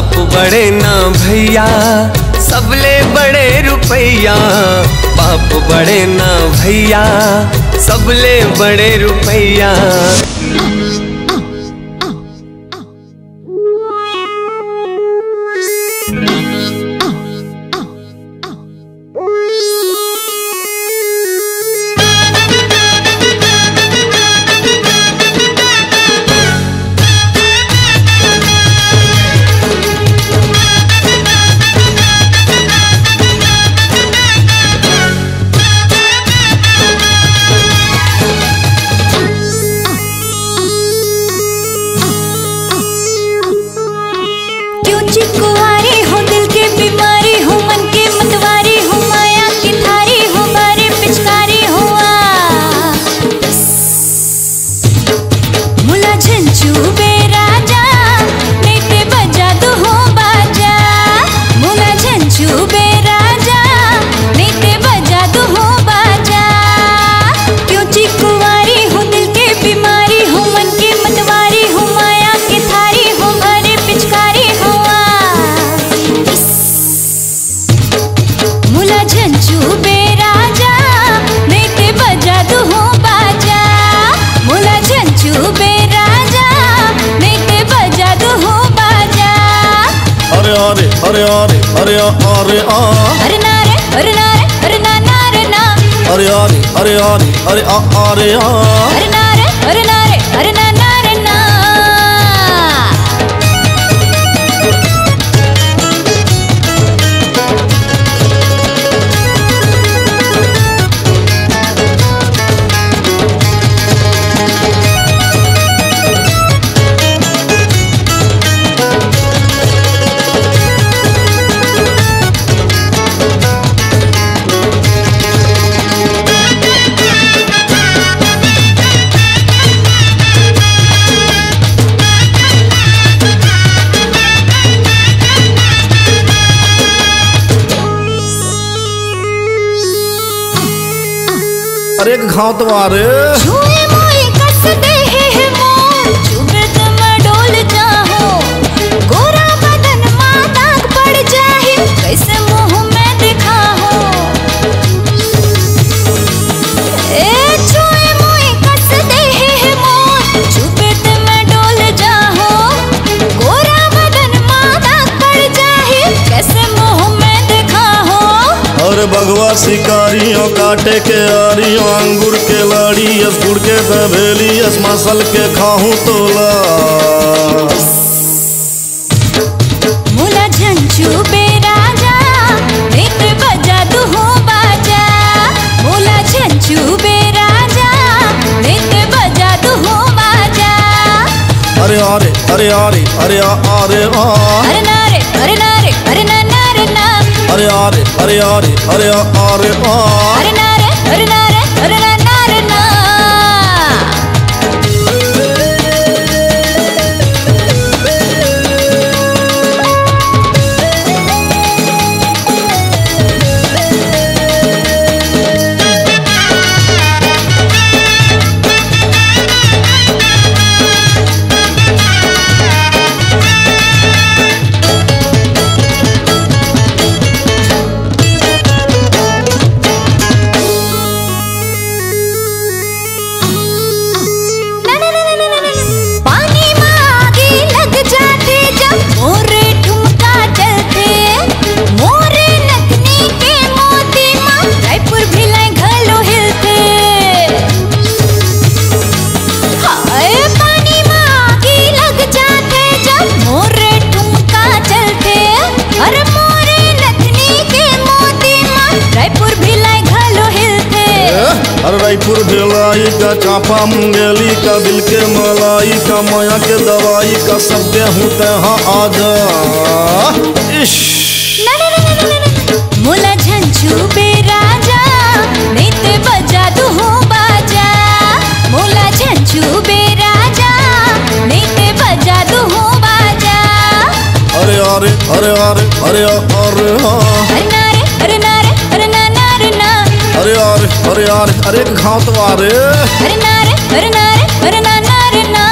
बाप बड़े ना भैया सबले बड़े रुपैया, बाप बड़े ना भैया सबले बड़े रुपैया। कुंवारी हो दिल के बीमारी हो मन के मतवारी हो माया की थारी हो बारे पिचकारी हुआ मुला झंझू बेराजा नेते बजा दो हो बाजा, मुला झंझू बेराजा नेते बजा दो हो बाजा। क्यों ची कुंवारी हो दिल के बीमारी हो मन के मतवारी हो माया की थारी हो बारे पिचकारी हुआ मुला झंझू बेराजा नेते बजा दो हो बाजा, मुला झंझू बेराजा नेते बजा दो हो बाजा। अरे अरे अरे अरे अरे अरे अरे नारे अरे नारे अरे ना नारे ना, अरे अरे अरे अरे अरे अरे अरे नारे अरे नारे अरे ना नारे ना। अरे घाव तुम्हारे छुए मोए कस दे है मोर चुभत में डोल जाहो, गोरा बदन मां दाग पड़ जाए कैसे मुंह में दिखाओ। ए छुए मोए कस दे है मोर चुभत में डोल जाहो, गोरा बदन मां दाग पड़ जाए कैसे मुंह में दिखाओ। और भगवा शिकारियों काटे के आरियों अंगूर के लाड़ी यस गुड़ के तबेली यस मसल के खाऊं तोला। मुला झंझू बेराजा नेते बजा दो हो बाजा, मुला झंझू बेराजा नेते बजा दो हो बाजा। अरे अरे अरे अरे अरे अरे अरे नारे अरे नारे अरे ना नारे ना, अरे अरे अरे अरे अरे अरे अरे नारे अरे नारे अरे ना नारे ना। रायपुर भिलाई का चापा मुंगेली का दिल के मलाई का माया के दवाई का सब देहूं तहाँ आजा। मुला झंझू बेराजा नेते बजा दो हो बाजा, मुला झंझू बेराजा नेते बजा दो हो बाजा। अरे अरे अरे अरे अरे अरे अरे नारे अरे नारे अरे ना नारे ना, अरे अरे अरे अरे अरे घाव तुम्हारे अरे नारे अरे नारे अरे ना नारे ना।